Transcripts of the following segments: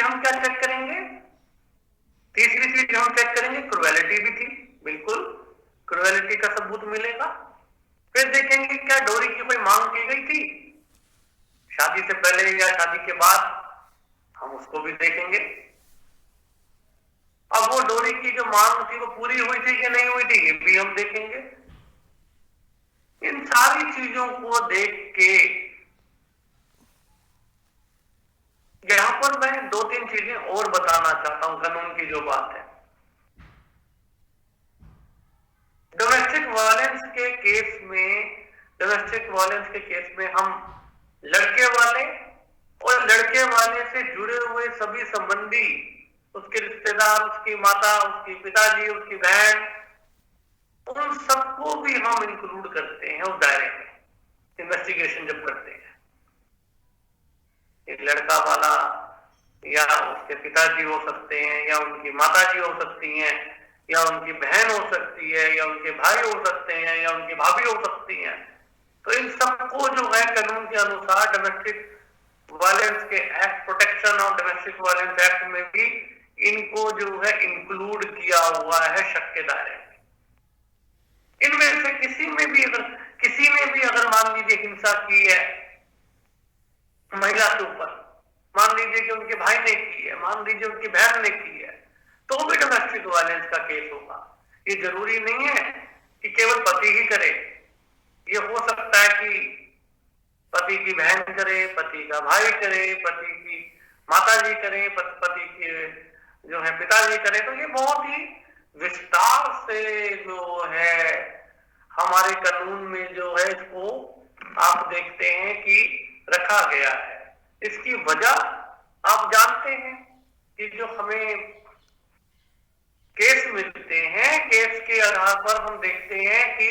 हम क्या चेक करेंगे? तीसरी चीज हम चेक करेंगे, क्रुएलिटी भी थी, बिल्कुल क्रुएलिटी का सबूत मिलेगा। फिर देखेंगे क्या डोरी की कोई मांग की गई थी शादी से पहले या शादी के बाद, हम उसको भी देखेंगे। अब वो डोरी की जो मांग थी वो पूरी हुई थी कि नहीं हुई थी, ये भी हम देखेंगे। इन सारी चीजों को देख के यहां पर मैं दो तीन चीजें और बताना चाहता हूं कानून की जो बात है। डोमेस्टिक वायलेंस के केस में हम लड़के वाले और लड़के वाले से जुड़े हुए सभी संबंधी, उसके रिश्तेदार, उसकी माता, उसकी पिताजी, उसकी बहन, उन सबको भी हम इंक्लूड करते हैं उस दायरे में इन्वेस्टिगेशन जब करते हैं। एक लड़का वाला या उसके पिताजी हो सकते हैं, या उनकी माताजी हो सकती हैं, या उनकी बहन हो सकती है, या उनके भाई हो सकते हैं, या उनकी भाभी हो सकती हैं। तो इन सबको जो है कानून के अनुसार डोमेस्टिक वायलेंस के act, protection of domestic violence act में भी इनको जो है इंक्लूड किया हुआ है शक के दायरे में। इनमें से किसी ने भी अगर मान लीजिए हिंसा की है महिला के ऊपर, मान लीजिए कि उनके भाई ने की है, मान लीजिए उनकी बहन ने की है, तो भी डोमेस्टिक वायलेंस का केस होगा। ये जरूरी नहीं है कि केवल पति ही करे, ये हो सकता है कि पति की बहन करे, पति का भाई करे, पति की माताजी करे, पति के जो है पिताजी करे। तो ये बहुत ही विस्तार से जो है हमारे कानून में जो है इसको आप देखते हैं कि रखा गया है। इसकी वजह आप जानते हैं कि जो हमें केस मिलते हैं, केस के आधार पर हम देखते हैं कि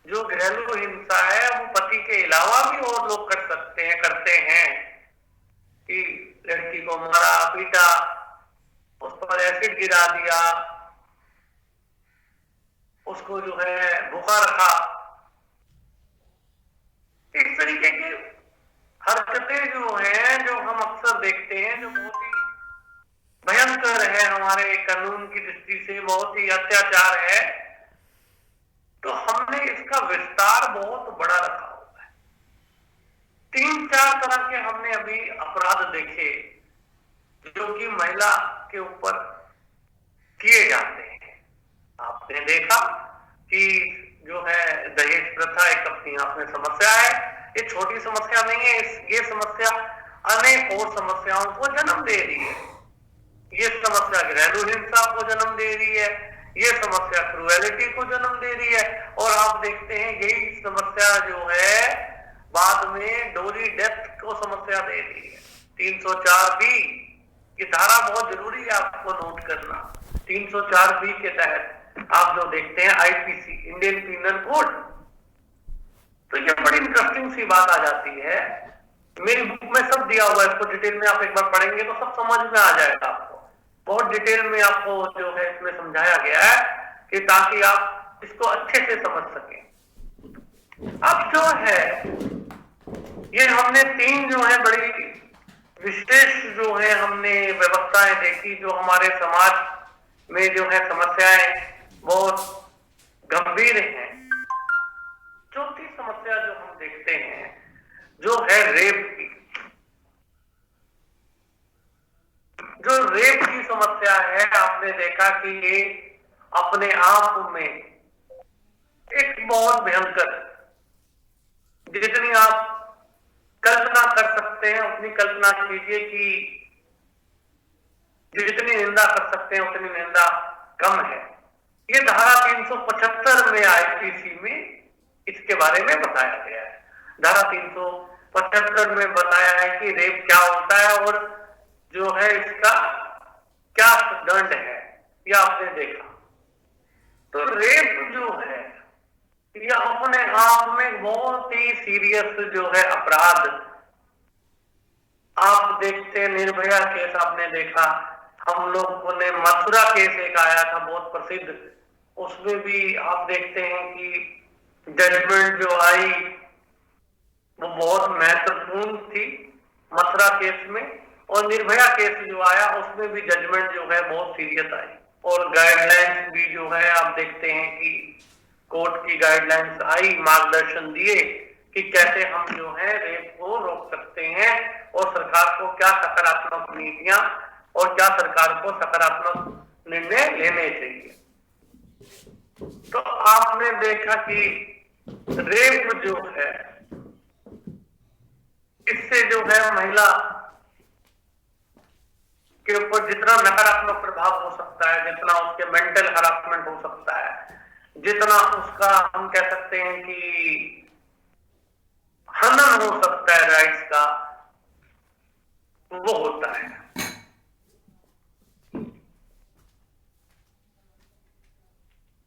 जो घरेलू हिंसा है वो पति के अलावा भी और लोग कर सकते हैं, करते हैं, कि लड़की को मारा पीटा, उस पर एसिड गिरा दिया, उसको जो है भूखा रखा। इस तरीके की हरकतें जो हैं, जो हम अक्सर देखते हैं, जो बहुत ही भयंकर है, हमारे कानून की दृष्टि से बहुत ही अत्याचार है, तो हमने इसका विस्तार बहुत बड़ा रखा हुआ है। 3-4 तरह के हमने अभी अपराध देखे जो कि महिला के ऊपर किए जाते हैं। आपने देखा कि जो है दहेज प्रथा एक अपनी आप में समस्या है। ये छोटी समस्या नहीं है, ये समस्या अनेक और समस्याओं को जन्म दे रही है। ये समस्या घरेलू हिंसा को जन्म दे रही है, ये समस्या क्रूएलिटी को जन्म दे रही है, और आप देखते हैं यही समस्या जो है बाद में डोरी डेथ को समस्या दे रही है। 304B की धारा बहुत जरूरी है आपको नोट करना। 304B के तहत आप जो देखते हैं आईपीसी, इंडियन पीनल कोड, तो ये बड़ी इंटरेस्टिंग सी बात आ जाती है। मेरी बुक में सब दिया हुआ है, इसको डिटेल में आप एक बार पढ़ेंगे तो सब समझ में आ जाएगा आपको। बहुत डिटेल में आपको जो है इसमें समझाया गया है कि ताकि आप इसको अच्छे से समझ सकें। अब जो है ये हमने 3 जो है बड़ी विशेष जो है हमने व्यवस्थाएं देखी जो हमारे समाज में जो है समस्याएं बहुत गंभीर हैं। चौथी समस्या जो हम देखते हैं जो है रेप की। जो रेप की समस्या है, आपने देखा कि ये अपने आप में एक बहुत भयंकर, जितनी आप कल्पना कर सकते हैं उतनी कल्पना कीजिए कि जितनी निंदा कर सकते हैं उतनी निंदा कम है। ये धारा 375 में आईपीसी में इसके बारे में बताया गया है। धारा 375 में बताया है कि रेप क्या होता है और जो है इसका क्या दंड है, यह आपने देखा। तो रेप जो है यह अपने आप में बहुत ही सीरियस जो है अपराध। आप देखते हैं निर्भया केस आपने देखा, हम लोगों ने मथुरा केस एक आया था बहुत प्रसिद्ध, उसमें भी आप देखते हैं कि जजमेंट जो आई वो बहुत महत्वपूर्ण थी मथुरा केस में, और निर्भया केस जो आया उसमें भी जजमेंट जो है बहुत सीरियस आई, और गाइडलाइंस भी जो है आप देखते हैं कि कोर्ट की गाइडलाइंस आई, मार्गदर्शन दिए कि कैसे हम जो है रेप को रोक सकते हैं और सरकार को क्या सकारात्मक नीतियां और क्या सरकार को सकारात्मक निर्णय लेने चाहिए। तो आपने देखा कि रेप जो है इससे जो है महिला के ऊपर जितना नकारात्मक प्रभाव हो सकता है, जितना उसके मेंटल हरासमेंट हो सकता है, जितना उसका हम कह सकते हैं कि हनन हो सकता है राइट्स का, वो होता है।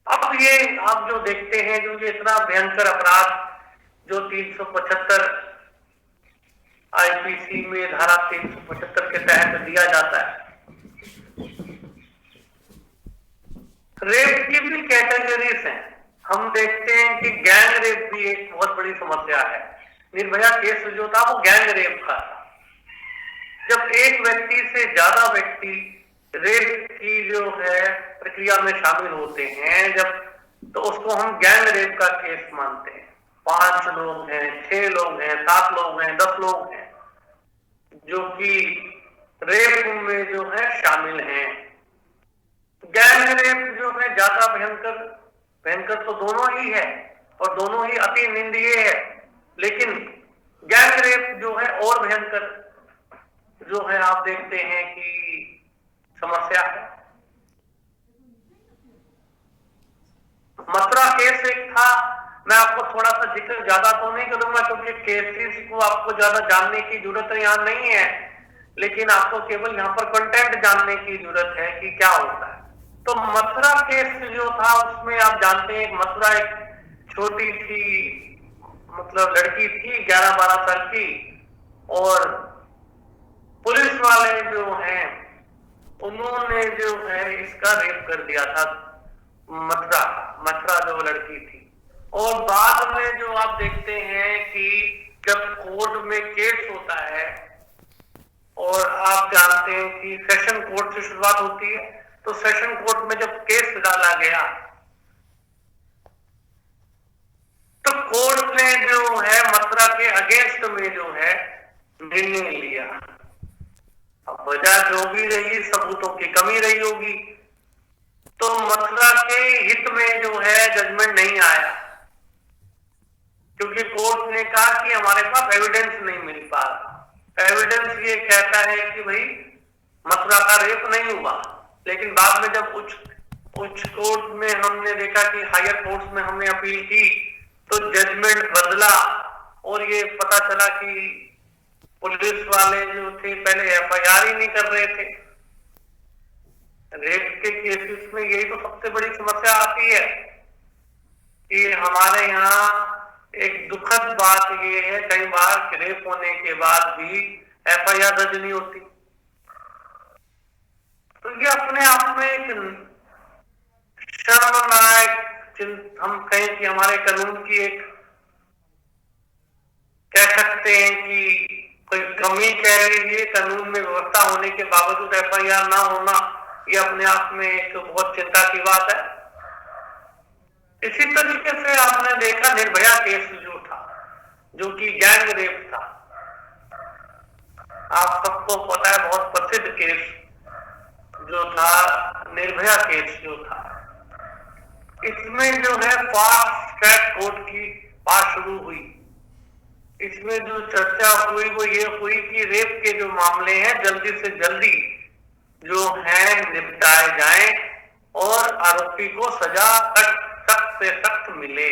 अब ये आप जो देखते हैं जो ये इतना भयंकर अपराध जो 375 आईपीसी में धारा 375 के तहत दिया जाता है, रेप की भी कैटेगरीज हैं। हम देखते हैं कि गैंग रेप भी एक बहुत बड़ी समस्या है। निर्भया केस जो था वो गैंग रेप का था। जब एक व्यक्ति से ज्यादा व्यक्ति रेप की जो है प्रक्रिया में शामिल होते हैं, जब तो उसको हम गैंग रेप का केस मानते हैं। 5 लोग हैं, 6 लोग हैं, 7 लोग हैं, 10 लोग हैं जो कि रेप में जो है शामिल हैं। गैंग रेप जो है ज्यादा भयंकर तो दोनों ही है और दोनों ही अति निंदनीय है, लेकिन गैंग रेप जो है और भयंकर जो है आप देखते हैं कि समस्या है। मथुरा केस एक था, मैं आपको थोड़ा सा जिक्र ज्यादा तो नहीं करूंगा क्योंकि केसेस को आपको ज्यादा जानने की जरूरत यहां नहीं है, लेकिन आपको केवल यहाँ पर कंटेंट जानने की जरूरत है कि क्या होता है। तो मथुरा केस जो था उसमें आप जानते हैं मथुरा एक छोटी सी मतलब लड़की थी 11-12 साल की, और पुलिस वाले जो हैं उन्होंने जो है इसका रेप कर दिया था, मथुरा जो लड़की थी। और बाद में जो आप देखते हैं कि जब कोर्ट में केस होता है और आप जानते हैं कि सेशन कोर्ट से शुरुआत होती है, तो सेशन कोर्ट में जब केस डाला गया तो कोर्ट ने जो है मथुरा के अगेंस्ट में जो है निर्णय लिया। अब वजह जो भी रही, सबूतों की कमी रही होगी, तो मथुरा के हित में जो है जजमेंट नहीं आया, क्योंकि कोर्ट ने कहा कि हमारे पास एविडेंस नहीं मिल पा रहा। एविडेंस ये कहता है कि भाई मथुरा का रेप नहीं हुआ, लेकिन बाद में जब उच्च कोर्ट में हमने देखा कि हायर कोर्ट में हमने अपील की तो जजमेंट बदला और ये पता चला कि पुलिस वाले जो थे पहले एफआईआर ही नहीं कर रहे थे। रेप के केसेस में यही तो सबसे बड़ी समस्या आती है कि हमारे यहाँ एक दुखद बात ये है कई बार कि रेप होने के बाद भी एफआईआर दर्ज नहीं होती। तो ये अपने आप में एक शर्मनाक, हम कहें कि हमारे कानून की एक कह सकते हैं कि कोई कमी कह लीजिए, कानून में व्यवस्था होने के बावजूद एफआईआर ना होना, ये अपने आप में एक बहुत चिंता की बात है। इसी तरीके से आपने देखा निर्भया केस जो था, जो कि गैंग रेप था, आप सबको पता है बहुत प्रसिद्ध केस जो था निर्भया केस जो था। इसमें जो है फास्ट ट्रैक कोर्ट की बात शुरू हुई। इसमें जो चर्चा हुई वो ये हुई कि रेप के जो मामले हैं जल्दी से जल्दी जो है निपटाए जाएं और आरोपी को सजा सख्त से सख्त मिले।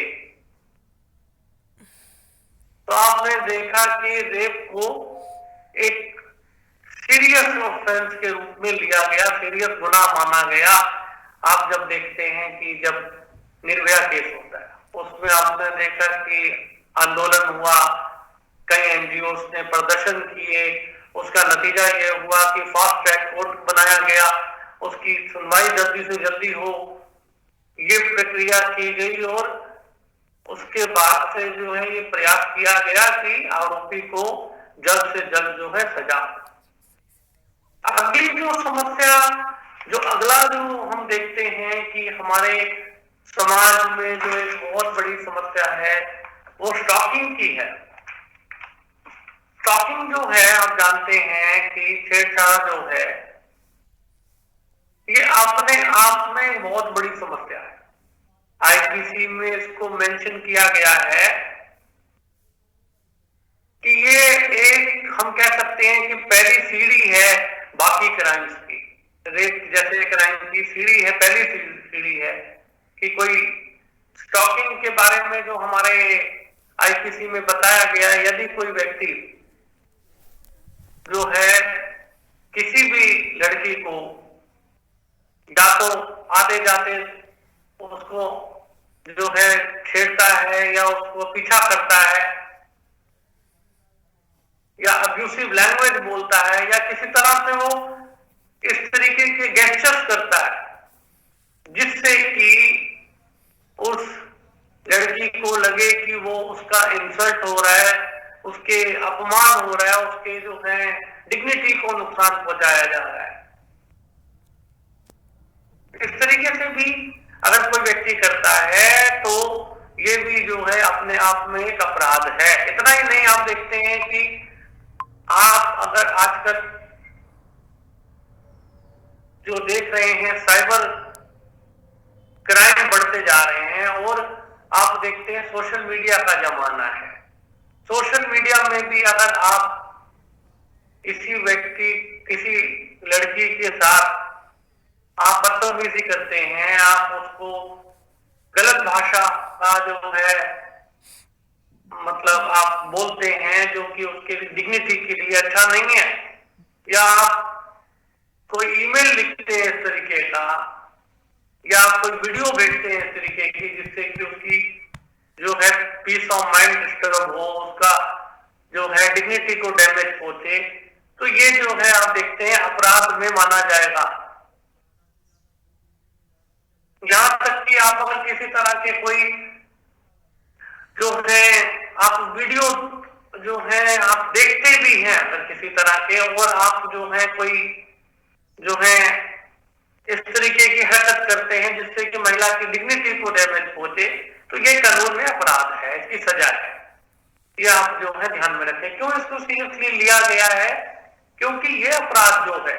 तो आपने देखा कि रेप को एक सीरियस ऑफेंस के रूप में लिया गया, सीरियस गुनाह माना गया। आप जब देखते हैं कि जब निर्भया केस होता है उसमें आपने देखा कि आंदोलन हुआ, कई एनजीओ ने प्रदर्शन किए, उसका नतीजा ये हुआ कि फास्ट ट्रैक कोर्ट बनाया गया, उसकी सुनवाई जल्दी से जल्दी हो, ये प्रक्रिया की गई और उसके बाद से जो है ये प्रयास किया गया कि आरोपी को जल्द से जल्द जो है सजा। अगली जो समस्या, जो अगला जो हम देखते हैं कि हमारे समाज में जो एक बहुत बड़ी समस्या है वो स्टॉकिंग की है। स्टॉकिंग जो है, आप जानते हैं कि छेड़छाड़ जो है ये अपने आप में बहुत बड़ी समस्या है। आईपीसी में इसको मेंशन किया गया है कि ये एक, हम कह सकते हैं कि पहली सीढ़ी है बाकी क्राइम्स की। रेप जैसे क्राइम की सीढ़ी है, पहली सीढ़ी है कि कोई स्टॉकिंग के बारे में जो हमारे आईपीसी में बताया गया है, यदि कोई व्यक्ति जो है किसी भी लड़की को या तो आते जाते उसको जो है छेड़ता है या उसको पीछा करता है या अब्यूसिव लैंग्वेज बोलता है या किसी तरह से वो इस तरीके के गेस्चर्स करता है जिससे कि उस लड़की को लगे कि वो उसका इंसल्ट हो रहा है, उसके अपमान हो रहा है, उसके जो है डिग्निटी को नुकसान पहुंचाया जा रहा है। इस तरीके से भी अगर कोई व्यक्ति करता है तो ये भी जो है अपने आप में एक अपराध है। इतना ही नहीं, आप देखते हैं कि आप अगर आजकल जो देख रहे हैं साइबर क्राइम बढ़ते जा रहे हैं और आप देखते हैं सोशल मीडिया का जमाना है। सोशल मीडिया में भी अगर आप किसी लड़की के साथ आप बदतमीजी करते हैं, आप उसको गलत भाषा का जो है मतलब आप बोलते हैं जो कि उसके डिग्निटी के लिए अच्छा नहीं है, या आप कोई ईमेल लिखते हैं इस तरीके का, या आप कोई वीडियो भेजते हैं इस तरीके की जिससे कि उसकी जो है पीस ऑफ माइंड डिस्टर्ब हो, उसका जो है डिग्निटी को डैमेज पहुंचे, तो ये जो है आप देखते हैं अपराध में माना जाएगा। यहां तक कि आप अगर किसी तरह के कोई जो है आप वीडियो जो है आप देखते भी हैं अगर किसी तरह के, और आप जो है कोई जो है इस तरीके की हरकत करते हैं जिससे कि महिला की डिग्निटी को डैमेज पहुंचे, तो ये कानून में अपराध है, इसकी सजा है। ये आप जो है ध्यान में रखें। क्यों इसको सीरियसली लिया गया है? क्योंकि ये अपराध जो है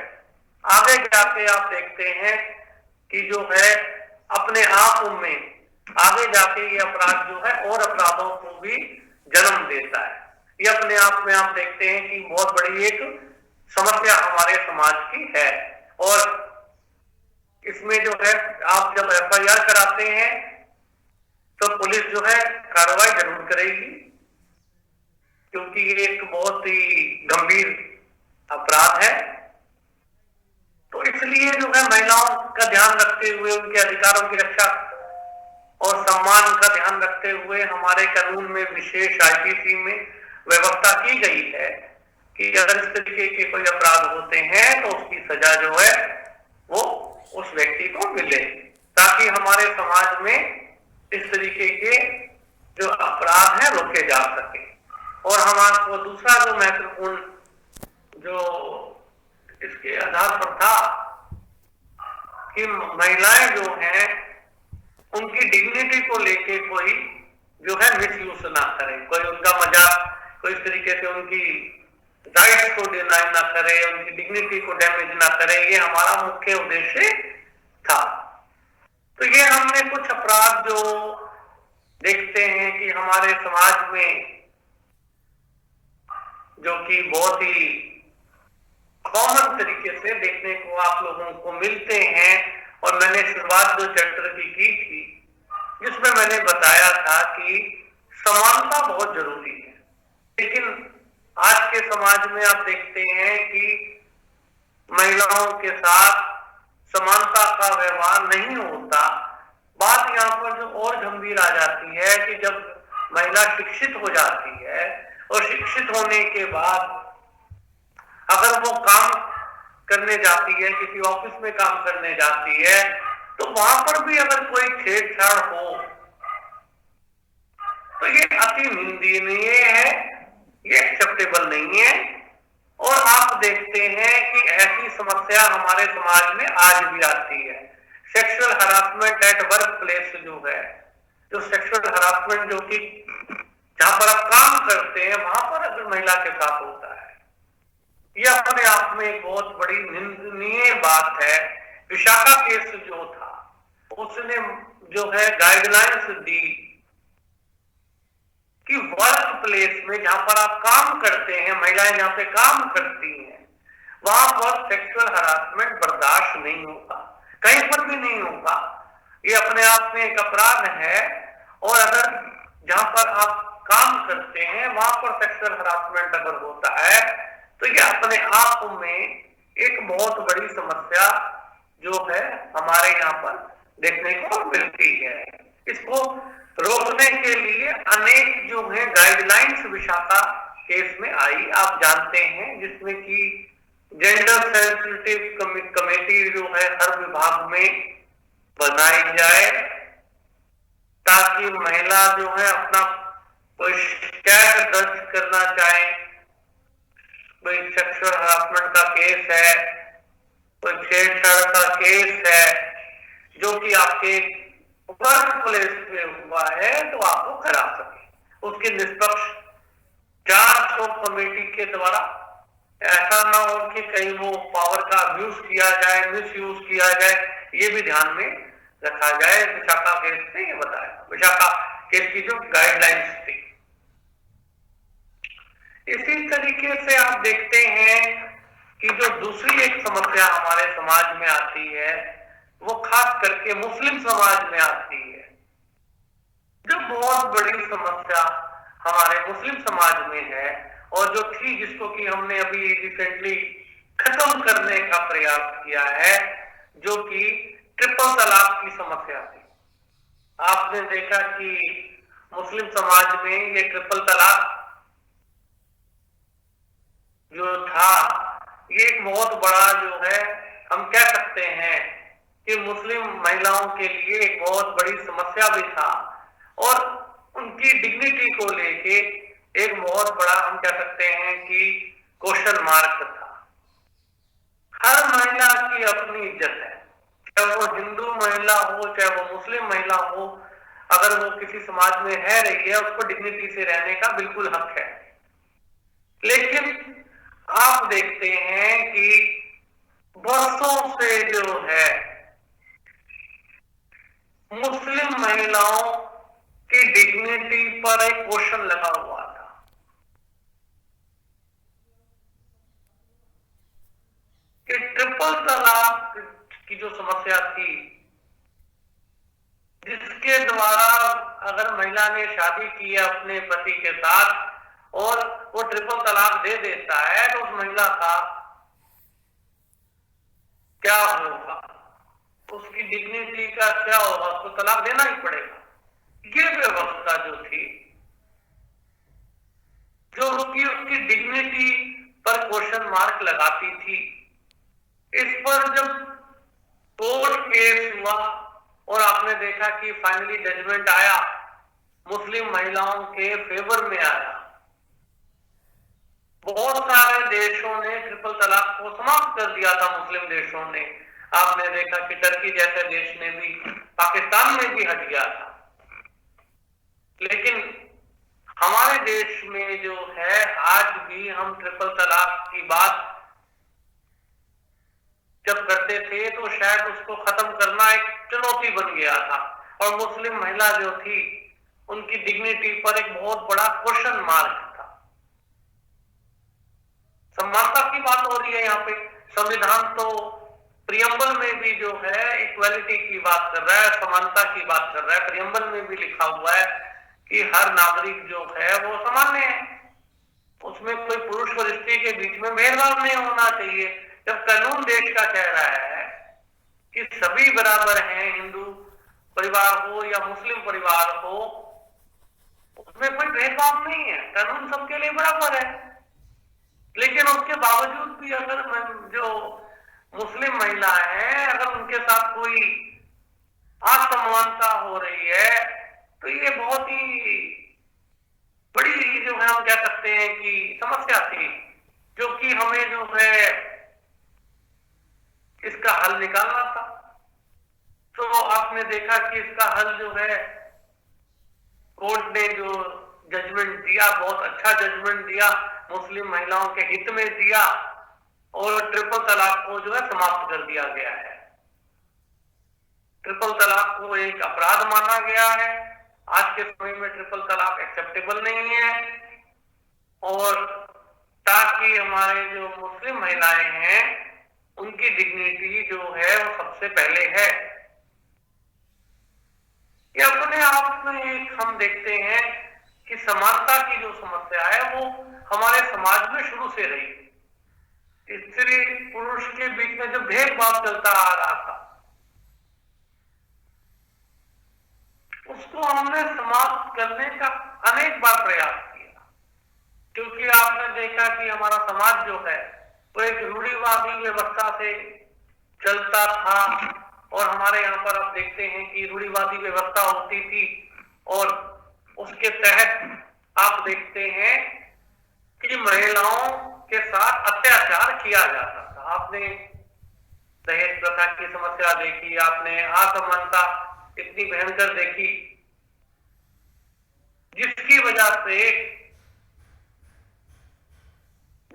आगे जाके आप देखते हैं कि जो है अपने आप में आगे जाके ये अपराध जो है और अपराधों को भी जन्म देता है। ये अपने आप में आप देखते हैं कि बहुत बड़ी एक समस्या हमारे समाज की है। और इसमें जो है आप जब एफआईआर कराते हैं तो पुलिस जो है कार्रवाई जरूर करेगी, क्योंकि ये एक बहुत ही गंभीर अपराध है। तो इसलिए जो है महिलाओं का ध्यान रखते हुए, उनके अधिकारों की रक्षा और सम्मान का ध्यान रखते हुए हमारे कानून में विशेष आईपीसी में व्यवस्था की गई है कि अगर इस तरीके के कोई अपराध होते हैं तो उसकी सजा जो है वो उस व्यक्ति को मिले, ताकि हमारे समाज में इस तरीके के जो अपराध हैं रोके जा सके। और हमारा दूसरा जो महत्वपूर्ण जो इसके आधार पर था कि महिलाएं जो हैं उनकी डिग्निटी को लेके कोई जो है मिसयूज ना करे, कोई उनका मजाक, कोई इस तरीके से उनकी राइट्स को डिनाई ना करे, उनकी डिग्निटी को डैमेज ना करे। ये हमारा मुख्य उद्देश्य था। तो ये हमने कुछ अपराध जो देखते हैं कि हमारे समाज में जो कि बहुत ही कॉमन तरीके से देखने को आप लोगों को मिलते हैं, और मैंने शुरुआत जो चैप्टर की थी जिसमें मैंने बताया था कि समानता बहुत जरूरी है, लेकिन आज के समाज में आप देखते हैं कि महिलाओं के साथ समानता का व्यवहार नहीं होता। बात यहाँ पर जो और गंभीर आ जाती है कि जब महिला शिक्षित हो जाती है और शिक्षित होने के बाद अगर वो काम करने जाती है, किसी ऑफिस में काम करने जाती है, तो वहां पर भी अगर कोई छेड़छाड़ हो तो ये अति निंदनीय है, ये एक्सेप्टेबल नहीं है। और आप देखते हैं कि ऐसी समस्या हमारे समाज में आज भी आती है। Sexual harassment at work place जो है, जो सेक्सुअल हरासमेंट जो कि जहां पर आप काम करते हैं वहां पर अगर महिला के साथ होता है, यह अपने आप में एक बहुत बड़ी निंदनीय बात है। विशाखा केस जो था उसने जो है गाइडलाइंस दी कि वर्क प्लेस में जहां पर आप काम करते हैं, महिलाएं जहां पे काम करती हैं, वहां पर सेक्सुअल हरासमेंट बर्दाश्त नहीं होगा, कहीं पर भी नहीं होगा। ये अपने आप में एक अपराध है। और अगर जहां पर आप काम करते हैं वहां पर सेक्सुअल हरासमेंट अगर होता है तो ये अपने आप में एक बहुत बड़ी समस्या जो है हमारे यहाँ पर देखने को मिलती है। इसको रोकने के लिए अनेक जो है गाइडलाइंस विशाखा केस में आई, आप जानते हैं, जिसमें कि जेंडर सेंसिटिव कमेटी जो है हर विभाग में बनाई जाए ताकि महिला जो है अपना कोई शिकायत दर्ज करना चाहे, कोई सेक्सुअल हरासमेंट का केस है, कोई छेड़छाड़ का केस है जो कि आपके वर्क प्लेस पे हुआ है, तो आपको करा सके। उसकी निष्पक्ष जांच हो कमेटी के द्वारा। ऐसा ना हो कि कहीं वो पावर का अब्यूज किया जाए, मिस यूज किया जाए, ये भी ध्यान में रखा जाए। विशाखा केस ने ये बताया, विशाखा केस की जो गाइडलाइंस थी। इसी तरीके से आप देखते हैं कि जो दूसरी एक समस्या हमारे समाज में आती है वो खास करके मुस्लिम समाज में आती है, जो बहुत बड़ी समस्या हमारे मुस्लिम समाज में है और जो थी, जिसको कि हमने अभी रिसेंटली खत्म करने का प्रयास किया है, जो कि ट्रिपल तलाक की समस्या थी। आपने देखा कि मुस्लिम समाज में ये ट्रिपल तलाक जो था, ये एक बहुत बड़ा जो है, हम कह सकते हैं कि मुस्लिम महिलाओं के लिए एक बहुत बड़ी समस्या भी था और उनकी डिग्निटी को लेके एक बहुत बड़ा, हम कह सकते हैं कि क्वेश्चन मार्क था। हर महिला की अपनी इज्जत है, चाहे वो हिंदू महिला हो, चाहे वो मुस्लिम महिला हो, अगर वो किसी समाज में रह रही है उसको डिग्निटी से रहने का बिल्कुल हक है। लेकिन आप देखते हैं कि वर्षों से जो है मुस्लिम महिलाओं की डिग्निटी पर एक क्वेश्चन लगा हुआ था कि ट्रिपल तलाक की जो समस्या थी, जिसके द्वारा अगर महिला ने शादी की है अपने पति के साथ और वो ट्रिपल तलाक दे देता है तो उस महिला का क्या होगा, उसकी डिग्निटी का क्या होगा, उसको तलाक देना ही पड़ेगा। ये व्यवस्था जो थी, जो उसकी डिग्निटी पर क्वेश्चन मार्क लगाती थी, इस पर जब कोर्ट केस हुआ और आपने देखा कि फाइनली जजमेंट आया, मुस्लिम महिलाओं के फेवर में आया। बहुत सारे देशों ने ट्रिपल तलाक को समाप्त कर दिया था, मुस्लिम देशों ने। आपने देखा कि टर्की जैसे देश ने भी, पाकिस्तान में भी हट गया था। लेकिन हमारे देश में जो है आज भी हम ट्रिपल तलाक की बात जब करते थे तो शायद उसको खत्म करना एक चुनौती बन गया था और मुस्लिम महिला जो थी उनकी डिग्निटी पर एक बहुत बड़ा क्वेश्चन मार्क था। समानता की बात हो रही है यहाँ पे, संविधान तो प्रियम्बल में भी जो है इक्वालिटी की बात कर रहा है, समानता की बात कर रहा है। प्रियम्बल में भी लिखा हुआ है कि हर नागरिक जो है वो सामान्य है, उसमें कोई पुरुष और स्त्री के बीच में भेदभाव नहीं होना चाहिए। जब कानून देश का कह रहा है कि सभी बराबर हैं, हिंदू परिवार हो या मुस्लिम परिवार हो, उसमें कोई भेदभाव नहीं है, कानून सबके लिए बराबर है। लेकिन उसके बावजूद भी अगर जो मुस्लिम महिला है, अगर उनके साथ कोई असमानता हो रही है तो ये बहुत ही बड़ी जो है, हम कह सकते हैं कि समस्या थी, जो कि हमें जो है इसका हल निकालना था। तो आपने देखा कि इसका हल जो है, कोर्ट ने जो जजमेंट दिया, बहुत अच्छा जजमेंट दिया, मुस्लिम महिलाओं के हित में दिया, और ट्रिपल तलाक को जो है समाप्त कर दिया गया है। ट्रिपल तलाक को एक अपराध माना गया है। आज के समय में ट्रिपल तलाक एक्सेप्टेबल नहीं है, और ताकि हमारे जो मुस्लिम महिलाएं हैं उनकी डिग्निटी जो है वो सबसे पहले है। ये अपने आप में एक हम देखते हैं कि समानता की जो समस्या है वो हमारे समाज में शुरू से रही। स्त्री पुरुष के बीच में जो भेदभाव चलता आ रहा था उसको हमने समाप्त करने का अनेक बार प्रयास किया, क्योंकि आपने देखा कि हमारा समाज जो है वो एक रूढ़िवादी व्यवस्था से चलता था, और हमारे यहाँ पर आप देखते हैं कि रूढ़िवादी व्यवस्था होती थी, और उसके तहत आप देखते हैं कि महिलाओं के साथ अत्याचार किया जाता था। आपने दहेज प्रथा की समस्या देखी, आपने असमानता इतनी भयंकर देखी, जिसकी वजह से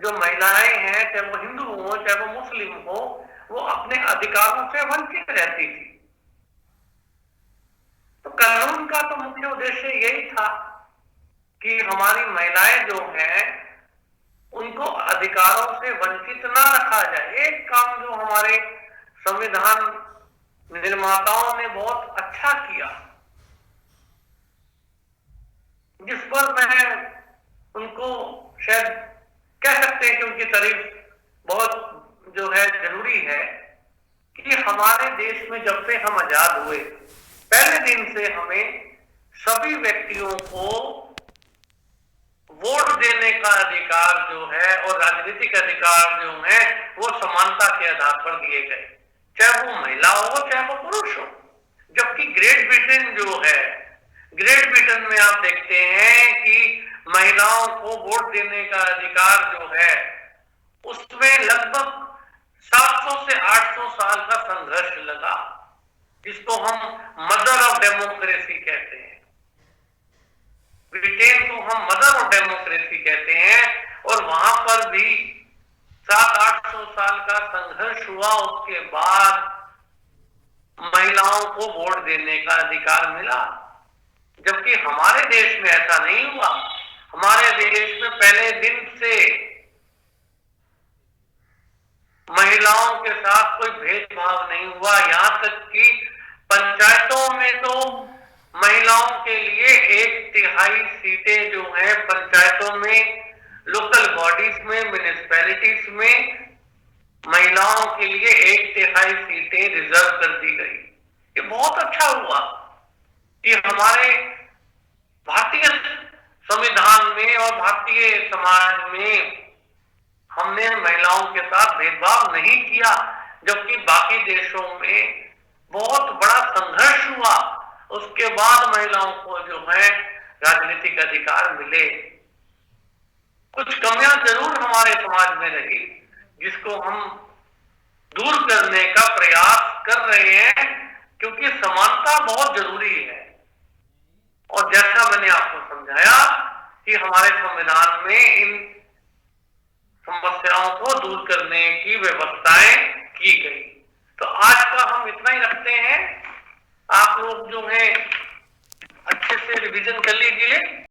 जो महिलाएं हैं, चाहे वो हिंदू हो चाहे वो मुस्लिम हो, वो अपने अधिकारों से वंचित रहती थी। तो कानून का तो मुख्य उद्देश्य यही था कि हमारी महिलाएं जो हैं उनको अधिकारों से वंचित ना रखा जाए। एक काम जो हमारे संविधान निर्माताओं ने बहुत अच्छा किया, जिस पर मैं उनको शायद कह सकते हैं कि उनकी तारीफ बहुत जो है जरूरी है, कि हमारे देश में जब से हम आजाद हुए पहले दिन से हमें सभी व्यक्तियों को वोट देने का अधिकार जो है और राजनीतिक अधिकार जो है वो समानता के आधार पर दिए गए, चाहे वो महिला हो चाहे वो पुरुष हो। जबकि ग्रेट ब्रिटेन जो है, ग्रेट ब्रिटेन में आप देखते हैं कि महिलाओं को वोट देने का अधिकार जो है उसमें लगभग 700 से 800 साल का संघर्ष लगा, जिसको हम मदर ऑफ डेमोक्रेसी कहते हैं। ब्रिटेन को हम मदर ऑफ डेमोक्रेसी कहते हैं, और वहां पर भी 700-800 साल का संघर्ष हुआ, उसके बाद महिलाओं को वोट देने का अधिकार मिला। जबकि हमारे देश में ऐसा नहीं हुआ। हमारे देश में पहले दिन से महिलाओं के साथ कोई भेदभाव नहीं हुआ। यहां तक कि पंचायतों में तो महिलाओं के लिए 1/3 सीटें जो है पंचायतों में, लोकल बॉडीज में, म्युनिसिपैलिटीज में महिलाओं के लिए 1/3 सीटें रिजर्व कर दी गई। ये बहुत अच्छा हुआ कि हमारे भारतीय संविधान में और भारतीय समाज में हमने महिलाओं के साथ भेदभाव नहीं किया, जबकि बाकी देशों में बहुत बड़ा संघर्ष हुआ, उसके बाद महिलाओं को जो है राजनीतिक अधिकार मिले। कुछ कमियां जरूर हमारे समाज में रही, जिसको हम दूर करने का प्रयास कर रहे हैं, क्योंकि समानता बहुत जरूरी है। और जैसा मैंने आपको समझाया कि हमारे संविधान में इन समस्याओं को दूर करने की व्यवस्थाएं की गई। तो आज का हम इतना ही रखते हैं। आप लोग जो है अच्छे से रिवीजन कर लीजिए।